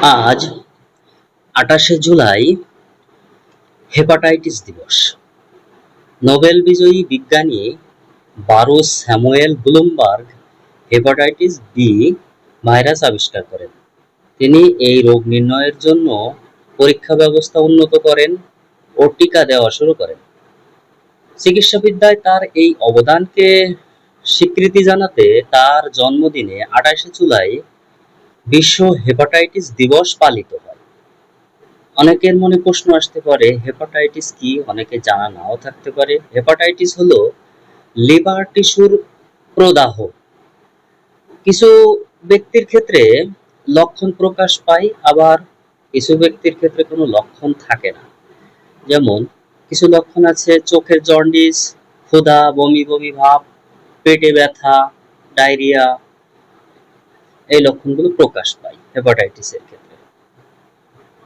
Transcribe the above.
আজ 28শে জুলাই হেপাটাইটিস দিবস। নোবেল বিজয়ী বিজ্ঞানী Baruch Samuel Blumberg hepatitis B virus আবিষ্কার করেন। তিনি এই রোগ নির্ণয়ের জন্য পরীক্ষা ব্যবস্থা উন্নত করেন ও টিকা দেওয়া শুরু করেন। চিকিৎসাবিদ্যায় তার এই অবদানকে স্বীকৃতি জানাতে তার জন্মদিনে 28শে জুলাই বিশ্ব হেপাটাইটিস দিবস পালিত হয়। অনেকের মনে প্রশ্ন আসতে পারে, হেপাটাইটিস কি? অনেকে জানা নাও থাকতে পারে। হেপাটাইটিস হলো লিভার টিস্যুর প্রদাহ। কিছু ব্যক্তির ক্ষেত্রে লক্ষণ প্রকাশ পায়, আবার কিছু ব্যক্তির ক্ষেত্রে কোনো লক্ষণ থাকে না। যেমন কিছু লক্ষণ আছে চোখের জন্ডিস, ক্ষুধা, বমি বমি ভাব, পেটে ব্যথা, ডায়রিয়া। এই লক্ষণগুলো প্রকাশ পায় হেপাটাইটিসের ক্ষেত্রে।